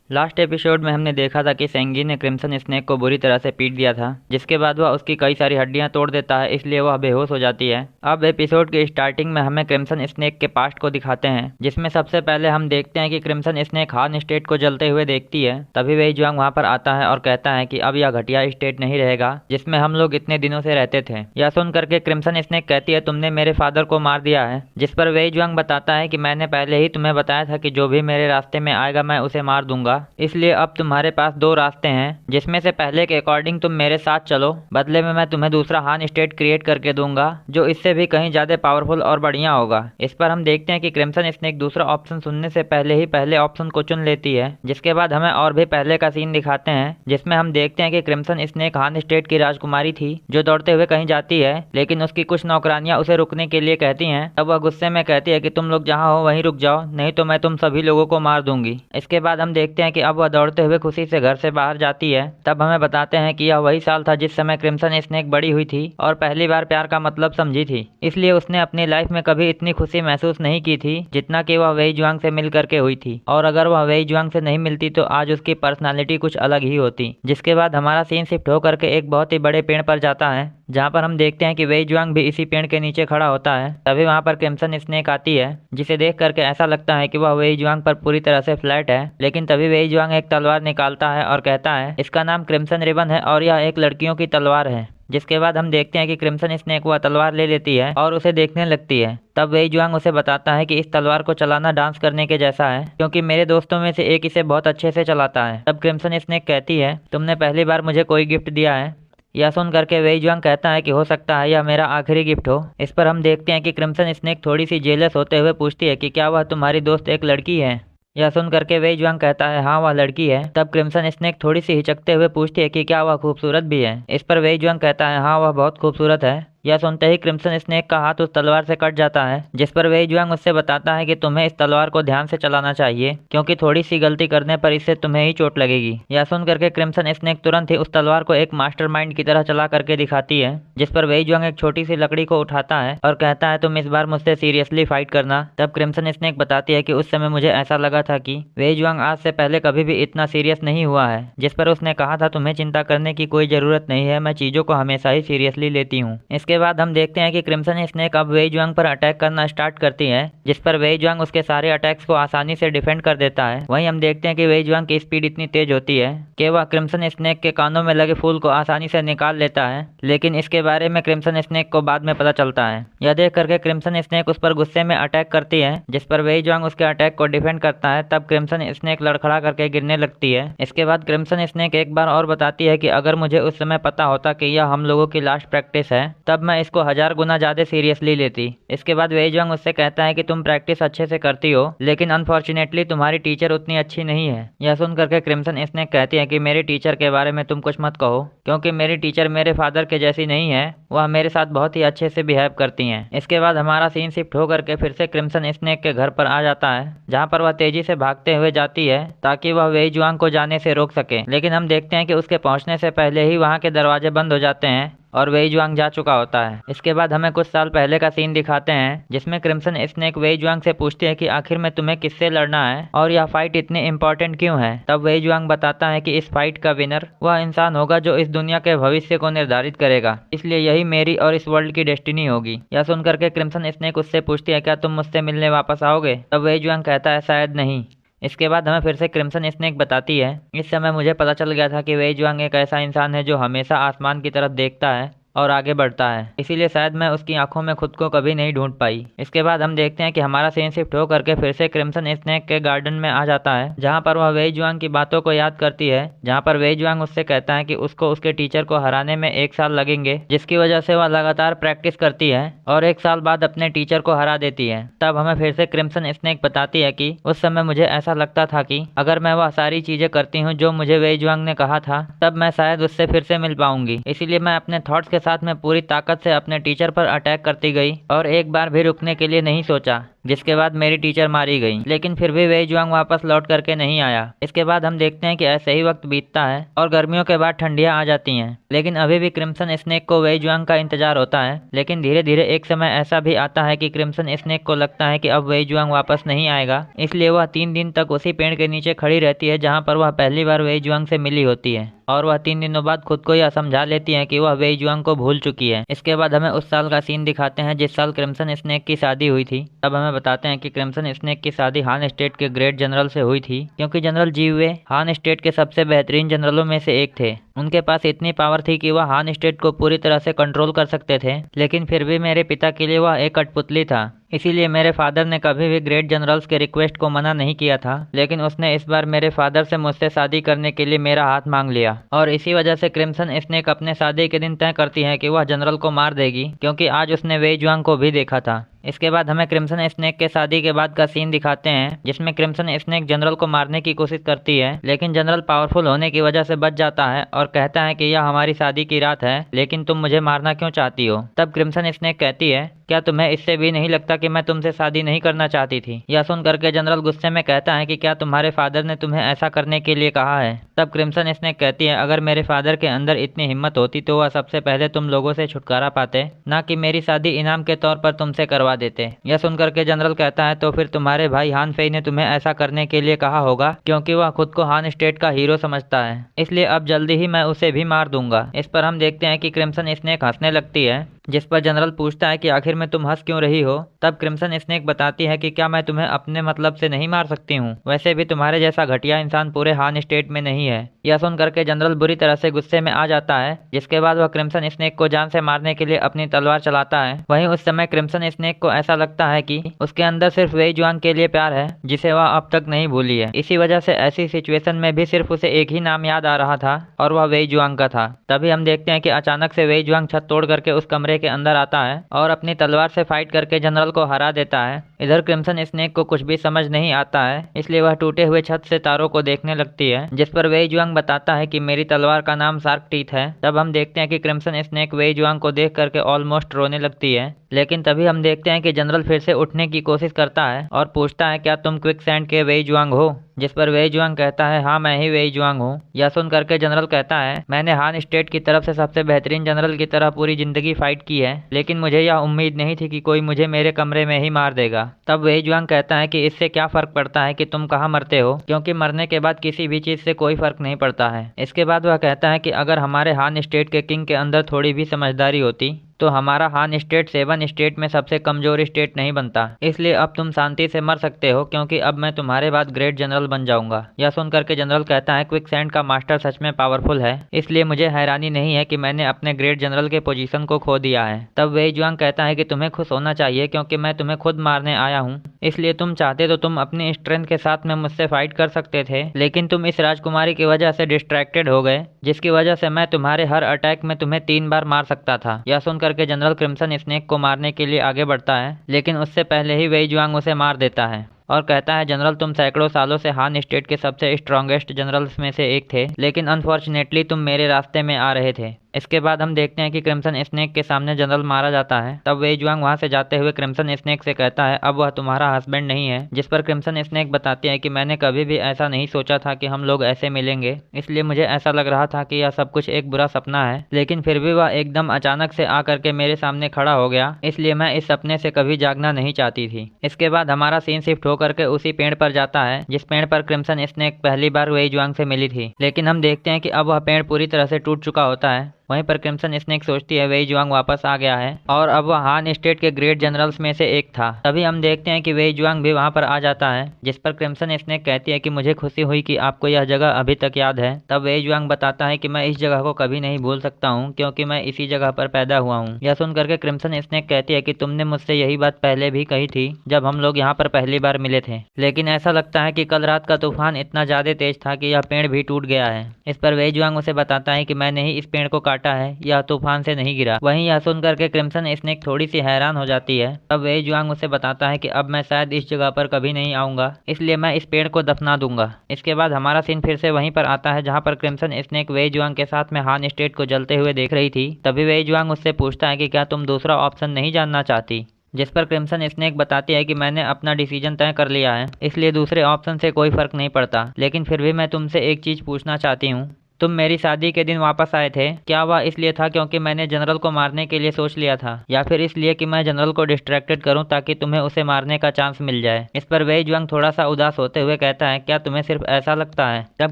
Last episode में हमने देखा था कि सेंगी ने क्रिम्सन स्नेक को बुरी तरह से पीट दिया था, जिसके बाद वह उसकी कई सारी हड्डियां तोड़ देता है, इसलिए वह बेहोश हो जाती है। अब एपिसोड की स्टार्टिंग में हमें क्रिम्सन स्नेक के पास्ट को दिखाते हैं, जिसमें सबसे पहले हम देखते हैं कि क्रिम्सन स्नेक हान स्टेट को जलते हुए देखती है। तभी वेई जुआंग वहां पर आता है और कहता है कि अब यह घटिया स्टेट नहीं रहेगा जिसमें हम लोग इतने दिनों से रहते थे। यह सुन करके क्रिम्सन स्नेक कहती है, तुमने मेरे फादर को मार दिया है। जिस पर वेई जुआंग बताता है कि मैंने पहले ही तुम्हें बताया था कि जो भी मेरे रास्ते में आएगा मैं उसे मार दूंगा, इसलिए अब तुम्हारे पास दो रास्ते हैं, जिसमें से पहले के अकॉर्डिंग तुम मेरे साथ चलो, बदले में मैं तुम्हें दूसरा हान स्टेट क्रिएट करके दूंगा जो इससे भी कहीं ज्यादा पावरफुल और बढ़िया होगा। इस पर हम देखते हैं कि क्रिम्सन स्नेक दूसरा ऑप्शन सुनने से पहले ही पहले ऑप्शन को चुन लेती है। जिसके बाद हमें और भी पहले का सीन दिखाते हैं, जिसमें हम देखते हैं कि क्रिम्सन स्नेक हान स्टेट की राजकुमारी थी जो दौड़ते हुए कहीं जाती है, लेकिन उसकी कुछ नौकरानियां उसे रुकने के लिए कहती हैं। तब वह गुस्से में कहती है कि तुम लोग जहाँ हो वहीं रुक जाओ, नहीं तो मैं तुम सभी लोगों को मार दूंगी। इसके बाद हम देखते हैं कि अब वह दौड़ते हुए खुशी से घर से बाहर जाती है। तब हमें बताते हैं कि यह वही साल था जिस समय क्रिम्सन स्नेक बड़ी हुई थी और पहली बार प्यार का मतलब समझी थी, इसलिए उसने अपनी लाइफ में कभी इतनी खुशी महसूस नहीं की थी जितना कि वह वेई जुआंग से मिल करके हुई थी। और अगर वह वेई जुआंग से नहीं मिलती तो आज उसकी पर्सनालिटी कुछ अलग ही होती। जिसके बाद हमारा सीन शिफ्ट होकर के एक बहुत ही बड़े पेड़ पर जाता है, जहाँ पर हम देखते हैं कि वेई जुआंग भी इसी पेड़ के नीचे खड़ा होता है। तभी वहाँ पर क्रिम्सन स्नेक आती है, जिसे देख करके ऐसा लगता है कि वह वेई जुआंग पर पूरी तरह से फ्लैट है। लेकिन तभी वेई जुआंग एक तलवार निकालता है और कहता है, इसका नाम क्रिम्सन रिबन है और यह एक लड़कियों की तलवार है। जिसके बाद हम देखते हैं कि क्रिम्सन स्नेक वह तलवार ले लेती है और उसे देखने लगती है। तब वेई जुआंग उसे बताता है कि इस तलवार को चलाना डांस करने के जैसा है, क्योंकि मेरे दोस्तों में से एक इसे बहुत अच्छे से चलाता है। तब क्रिम्सन स्नेक कहती है, तुमने पहली बार मुझे कोई गिफ्ट दिया है। यह सुन करके वेई जुआंग कहता है कि हो सकता है यह मेरा आखिरी गिफ्ट हो। इस पर हम देखते हैं कि क्रिम्सन स्नेक थोड़ी सी जेलस होते हुए पूछती है कि क्या वह तुम्हारी दोस्त एक लड़की है। यह सुन करके वेई जुआंग कहता है, हाँ वह लड़की है। तब क्रिम्सन स्नेक थोड़ी सी हिचकते हुए पूछती है कि क्या वह खूबसूरत भी है। इस पर वेई जुआंग कहता है, हाँ वह बहुत खूबसूरत है। यह सुनते ही क्रिम्सन स्नेक का हाथ उस तलवार से कट जाता है। जिस पर वेई जुआंग उससे बताता है कि तुम्हें इस तलवार को ध्यान से चलाना चाहिए, क्योंकि थोड़ी सी गलती करने पर इससे तुम्हें ही चोट लगेगी। यह सुन करके क्रिम्सन स्नेक तुरंत ही उस तलवार को एक मास्टरमाइंड की तरह चला करके दिखाती है। जिस पर वेई जुआंग एक छोटी सी लकड़ी को उठाता है और कहता है, तुम इस बार मुझसे सीरियसली फाइट करना। तब क्रिम्सन स्नेक बताती है कि उस समय मुझे ऐसा लगा था कि वेई जुआंग आज से पहले कभी भी इतना सीरियस नहीं हुआ है। जिस पर उसने कहा था, तुम्हें चिंता करने की कोई जरूरत नहीं है, मैं चीजों को हमेशा ही सीरियसली लेती हूँ। इसके बाद हम देखते हैं कि क्रिम्सन स्नेक अब वेई जुआंग पर अटैक करना स्टार्ट करती है, जिस पर वेई जुआंग उसके सारे अटैक्स को आसानी से डिफेंड कर देता है। वहीं हम देखते हैं कि वेई जुआंग की स्पीड इतनी तेज होती है कि वह क्रिम्सन स्नेक के कानों में लगे फूल को आसानी से निकाल लेता है, लेकिन इसके बारे में क्रिम्सन स्नेक को बाद में पता चलता है। यह देख करके क्रिम्सन स्नेक उस पर गुस्से में अटैक करती है, जिस पर वेई जुआंग उसके अटैक को डिफेंड करता है। तब क्रिम्सन स्नेक लड़खड़ा करके गिरने लगती है। इसके बाद क्रिम्सन स्नेक एक बार और बताती है कि अगर मुझे उस समय पता होता कि यह हम लोगों की लास्ट प्रैक्टिस है, तब मैं इसको 1000 गुना ज्यादा सीरियसली लेती। इसके बाद वेई जुआंग उससे कहता है कि तुम प्रैक्टिस अच्छे से करती हो, लेकिन अनफॉर्चुनेटली तुम्हारी टीचर उतनी अच्छी नहीं है। यह सुन करके क्रिम्सन स्नेक कहती है कि मेरे टीचर के बारे में तुम कुछ मत कहो, क्योंकि मेरी टीचर मेरे फादर के जैसी नहीं है, वह मेरे साथ बहुत ही अच्छे से बिहेव करती हैं। इसके बाद हमारा सीन शिफ्ट होकर के फिर से क्रिम्सन स्नेक के घर पर आ जाता है, जहाँ पर वह तेजी से भागते हुए जाती है ताकि वह वेई जुआंग को जाने से रोक सके। लेकिन हम देखते हैं कि उसके पहुंचने से पहले ही वहाँ के दरवाजे बंद हो जाते हैं और वेई जुआंग जा चुका होता है। इसके बाद हमें कुछ साल पहले का सीन दिखाते हैं, जिसमें क्रिम्सन स्नेक वेई जुआंग से पूछती है कि आखिर में तुम्हें किससे लड़ना है और यह फाइट इतनी इंपॉर्टेंट क्यों है। तब वेई जुआंग बताता है कि इस फाइट का विनर वह इंसान होगा जो इस दुनिया के भविष्य को निर्धारित करेगा, इसलिए यही मेरी और इस वर्ल्ड की डेस्टिनी होगी। यह सुनकर के क्रिम्सन स्नेक उससे पूछती है, क्या तुम मुझसे मिलने वापस आओगे। तब वेई जुआंग कहता है, शायद नहीं। इसके बाद हमें फिर से क्रिम्सन स्नेक बताती है, इस समय मुझे पता चल गया था कि वेई जुआंग एक ऐसा इंसान है जो हमेशा आसमान की तरफ देखता है और आगे बढ़ता है, इसीलिए शायद मैं उसकी आंखों में खुद को कभी नहीं ढूंढ पाई। इसके बाद हम देखते हैं कि हमारा सीन शिफ्ट होकर के फिर से क्रिम्सन स्नेक के गार्डन में आ जाता है, जहां पर वह वेई जुआंग की बातों को याद करती है, जहां पर वेई जुआंग उससे कहता है कि उसको उसके टीचर को हराने में 1 साल लगेंगे, जिसकी वजह से वह लगातार प्रैक्टिस करती है और 1 साल बाद अपने टीचर को हरा देती है। तब हमें फिर से क्रिम्सन स्नेक बताती है कि उस समय मुझे ऐसा लगता था कि अगर मैं वह सारी चीजें करती हूँ जो मुझे वेई जुआंग ने कहा था, तब मैं शायद उससे फिर से मिल पाऊंगी। इसीलिए मैं अपने थॉट्स के साथ में पूरी ताकत से अपने टीचर पर अटैक करती गई और एक बार भी रुकने के लिए नहीं सोचा। जिसके बाद मेरी टीचर मारी गई, लेकिन फिर भी वेई जुआंग वापस लौट करके नहीं आया। इसके बाद हम देखते हैं कि ऐसे ही वक्त बीतता है और गर्मियों के बाद ठंडियां आ जाती हैं, लेकिन अभी भी क्रिम्सन स्नेक को वेई जुआंग का इंतजार होता है। लेकिन धीरे धीरे एक समय ऐसा भी आता है कि क्रिम्सन स्नेक को लगता है कि अब वेई जुआंग वापस नहीं आएगा, इसलिए वह 3 दिन तक उसी पेड़ के नीचे खड़ी रहती है जहाँ पर वह पहली बार वेई जुआंग से मिली होती है। और वह 3 दिनों बाद खुद को यह समझा लेती है कि वह वेई जुआंग को भूल चुकी है। इसके बाद हमें उस साल का सीन दिखाते हैं जिस साल क्रिम्सन स्नेक की शादी हुई थी। तब हमें बताते हैं कि क्रिम्सन स्नेक की शादी हान स्टेट के ग्रेट जनरल से हुई थी, क्योंकि जनरल जीवे हान स्टेट के सबसे बेहतरीन जनरलों में से एक थे। उनके पास इतनी पावर थी कि वह हान स्टेट को पूरी तरह से कंट्रोल कर सकते थे, लेकिन फिर भी मेरे पिता के लिए वह एक कठपुतली था। इसीलिए मेरे फादर ने कभी भी ग्रेट जनरल्स के रिक्वेस्ट को मना नहीं किया था, लेकिन उसने इस बार मेरे फादर से मुझसे शादी करने के लिए मेरा हाथ मांग लिया। और इसी वजह से क्रिम्सन स्नेक अपने शादी के दिन तय करती है कि वह जनरल को मार देगी, क्योंकि आज उसने वेई जुआंग को भी देखा था। इसके बाद हमें क्रिम्सन स्नेक के शादी के बाद का सीन दिखाते हैं, जिसमें क्रिम्सन स्नेक जनरल को मारने की कोशिश करती है, लेकिन जनरल पावरफुल होने की वजह से बच जाता है और कहता है कि यह हमारी शादी की रात है, लेकिन तुम मुझे मारना क्यों चाहती हो। तब क्रिम्सन स्नेक कहती है, क्या तुम्हें इससे भी नहीं लगता कि मैं तुमसे शादी नहीं करना चाहती थी। यह सुन करके जनरल गुस्से में कहता है कि क्या तुम्हारे फादर ने तुम्हें ऐसा करने के लिए कहा है। तब क्रिम्सन स्नेक कहती है, अगर मेरे फादर के अंदर इतनी हिम्मत होती तो वह सबसे पहले तुम लोगों से छुटकारा पाते, ना कि मेरी शादी इनाम के तौर पर तुमसे करवा देते। यह सुनकर के जनरल कहता है, तो फिर तुम्हारे भाई हान फेई ने तुम्हें ऐसा करने के लिए कहा होगा, क्योंकि वह खुद को हान स्टेट का हीरो समझता है, इसलिए अब जल्दी ही मैं उसे भी मार दूंगा। इस पर हम देखते हैं कि क्रिम्सन स्नेक हंसने लगती है, जिस पर जनरल पूछता है कि आखिर में तुम हंस क्यों रही हो। तब क्रिम्सन स्नेक बताती है कि क्या मैं तुम्हें अपने मतलब से नहीं मार सकती हूँ, वैसे भी तुम्हारे जैसा घटिया इंसान पूरे हान स्टेट में नहीं है। यह सुन करके जनरल बुरी तरह से गुस्से में आ जाता है, जिसके बाद वह क्रिम्सन स्नेक को जान से मारने के लिए अपनी तलवार चलाता है। वहीं उस समय क्रिम्सन स्नेक को ऐसा लगता है कि उसके अंदर सिर्फ वेई जुआंग के लिए प्यार है, जिसे वह अब तक नहीं भूली है। इसी वजह से ऐसी सिचुएशन में भी सिर्फ उसे एक ही नाम याद आ रहा था और वह वेई जुआंग का था। तभी हम देखते हैं कि अचानक से वेई जुआंग छत तोड़ करके उस कमरे के अंदर आता है और अपनी तलवार से फाइट करके जनरल को हरा देता है। इधर क्रिम्सन स्नेक को कुछ भी समझ नहीं आता है, इसलिए वह टूटे हुए छत से तारों को देखने लगती है, जिस पर वेई जुआंग बताता है कि मेरी तलवार का नाम शार्क टीथ है। तब हम देखते हैं कि क्रिम्सन स्नेक वेई जुआंग को देख करके ऑलमोस्ट रोने लगती है, लेकिन तभी हम देखते हैं कि जनरल फिर से उठने की कोशिश करता है और पूछता है, क्या तुम क्विकसैंड के वेई जुआंग हो। जिस पर वेई जुआंग कहता है, हाँ मैं ही वेई जुआंग हूँ। यह सुन करके जनरल कहता है, मैंने हान स्टेट की तरफ से सबसे बेहतरीन जनरल की तरह पूरी जिंदगी फाइट की है, लेकिन मुझे यह उम्मीद नहीं थी कि कोई मुझे मेरे कमरे में ही मार देगा। तब वेई जुआंग कहता है कि इससे क्या फर्क पड़ता है कि तुम कहाँ मरते हो, क्योंकि मरने के बाद किसी भी चीज से कोई फर्क नहीं पड़ता है। इसके बाद वह कहता है कि अगर हमारे हान स्टेट के किंग के अंदर थोड़ी भी समझदारी होती तो हमारा हान स्टेट 7 स्टेट में सबसे कमजोर स्टेट नहीं बनता, इसलिए अब तुम शांति से मर सकते हो, क्योंकि अब मैं तुम्हारे बाद ग्रेट जनरल बन जाऊंगा। यह सुन करके जनरल कहता है, क्विकसैंड का मास्टर सच में पावरफुल है, इसलिए मुझे हैरानी नहीं है कि मैंने अपने ग्रेट जनरल के पोजीशन को खो दिया है। तब वेई जुआंग कहता है कि तुम्हें खुश होना चाहिए, क्योंकि मैं तुम्हें खुद मारने आया हूँ, इसलिए तुम चाहते तो तुम अपनी स्ट्रेंथ के साथ में मुझसे फाइट कर सकते थे, लेकिन तुम इस राजकुमारी की वजह से डिस्ट्रैक्टेड हो गए, जिसकी वजह से मैं तुम्हारे हर अटैक में तुम्हें 3 बार मार सकता था। यह सुन करके जनरल क्रिम्सन स्नेक को मारने के लिए आगे बढ़ता है, लेकिन उससे पहले ही वेई जुआंग उसे मार देता है और कहता है, जनरल तुम सैकड़ों सालों से हान स्टेट के सबसे स्ट्रॉन्गेस्ट जनरल्स में से एक थे, लेकिन अनफॉर्चुनेटली तुम मेरे रास्ते में आ रहे थे। इसके बाद हम देखते हैं कि क्रिम्सन स्नेक के सामने जनरल मारा जाता है। तब वेई जुआंग वहां से जाते हुए क्रिम्सन स्नेक से कहता है, अब वह तुम्हारा हस्बैंड नहीं है। जिस पर क्रिम्सन स्नेक बताती है कि मैंने कभी भी ऐसा नहीं सोचा था कि हम लोग ऐसे मिलेंगे, इसलिए मुझे ऐसा लग रहा था कि यह सब कुछ एक बुरा सपना है, लेकिन फिर भी वह एकदम अचानक से आकर के मेरे सामने खड़ा हो गया, इसलिए मैं इस सपने से कभी जागना नहीं चाहती थी। इसके बाद हमारा सीन शिफ्ट होकर के उसी पेड़ पर जाता है जिस पेड़ पर क्रिम्सन स्नेक पहली बार वेई जुआंग से मिली थी, लेकिन हम देखते हैं कि अब वह पेड़ पूरी तरह से टूट चुका होता है। वहीं पर क्रिम्सन स्नेक सोचती है वेई जुआंग वापस आ गया है और अब वह हान स्टेट के ग्रेट जनरल्स में से एक था। तभी हम देखते हैं कि वेई जुआंग भी वहां पर आ जाता है, जिस पर क्रिम्सन स्नेक कहती है कि मुझे खुशी हुई कि आपको यह जगह अभी तक याद है। तब वेई जुआंग बताता है कि मैं इस जगह को कभी नहीं भूल सकता हूँ, क्योंकि मैं इसी जगह पर पैदा हुआ हूँ। यह सुन करके क्रिम्सन स्नेक कहती है कि तुमने मुझसे यही बात पहले भी कही थी जब हम लोग यहाँ पर पहली बार मिले थे, लेकिन ऐसा लगता है कि कल रात का तूफान इतना ज्यादा तेज था कि यह पेड़ भी टूट गया है। इस पर वेई जुआंग उसे बताता है कि मैंने ही इस पेड़ को काटा है, यह तूफान से नहीं गिरा। वहीं यह सुन करके क्रिम्सन स्नेक थोड़ी सी हैरान हो जाती है। तब वेई जुआंग उसे बताता है कि अब मैं शायद इस जगह पर कभी नहीं आऊंगा, इसलिए मैं इस पेड़ को दफना दूंगा। इसके बाद हमारा सीन फिर से वहीं पर आता है जहां पर क्रिम्सन स्नेक वेई जुआंग के साथ में हान स्टेट को जलते हुए देख रही थी। तभी वेई जुआंग उससे पूछता है कि क्या तुम दूसरा ऑप्शन नहीं जानना चाहती। जिस पर क्रिम्सन स्नेक बताती है कि मैंने अपना डिसीजन तय कर लिया है, इसलिए दूसरे ऑप्शन से कोई फर्क नहीं पड़ता। लेकिन फिर भी मैं तुमसे एक चीज पूछना चाहती हूँ, तुम मेरी शादी के दिन वापस आए थे, क्या वह इसलिए था क्योंकि मैंने जनरल को मारने के लिए सोच लिया था, या फिर इसलिए कि मैं जनरल को डिस्ट्रैक्टेड करूं ताकि तुम्हें उसे मारने का चांस मिल जाए? इस पर वेई जुआंग थोड़ा सा उदास होते हुए कहता है, क्या तुम्हें सिर्फ ऐसा लगता है? जब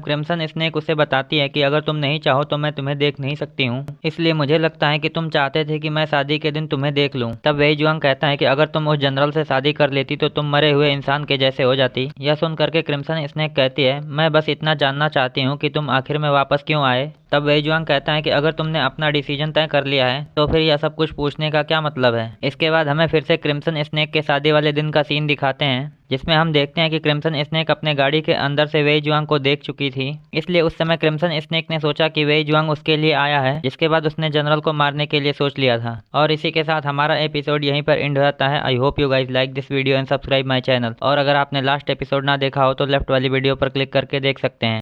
क्रिम्सन स्नेक उसे बताती है कि अगर तुम नहीं चाहो तो मैं तुम्हें देख नहीं सकती हूँ, इसलिए मुझे लगता है कि तुम चाहते थे कि मैं शादी के दिन तुम्हें देख लूं। तब वेई जुआंग कहता है कि अगर तुम उस जनरल से शादी कर लेती तो तुम मरे हुए इंसान के जैसे हो जाती। यह सुन करके क्रिम्सन स्नेक कहती है, मैं बस इतना जानना चाहती हूँ कि तुम आखिर में वापस क्यों आए। तब वेई जुआंग कहता है कि अगर तुमने अपना डिसीजन तय कर लिया है तो फिर यह सब कुछ पूछने का क्या मतलब है। इसके बाद हमें फिर से क्रिम्सन स्नेक के शादी वाले दिन का सीन दिखाते हैं, जिसमें हम देखते हैं कि क्रिम्सन स्नेक अपने गाड़ी के अंदर से वेई जुआंग को देख चुकी थी, इसलिए उस समय क्रिम्सन स्नेक ने सोचा कि वेई जुआंग उसके लिए आया है, जिसके बाद उसने जनरल को मारने के लिए सोच लिया था। और इसी के साथ हमारा एपिसोड यहीं पर एंड हो जाता है। I hope you guys like this video and subscribe my channel. और अगर आपने लास्ट एपिसोड ना देखा हो तो लेफ्ट वाली वीडियो पर क्लिक करके देख सकते हैं।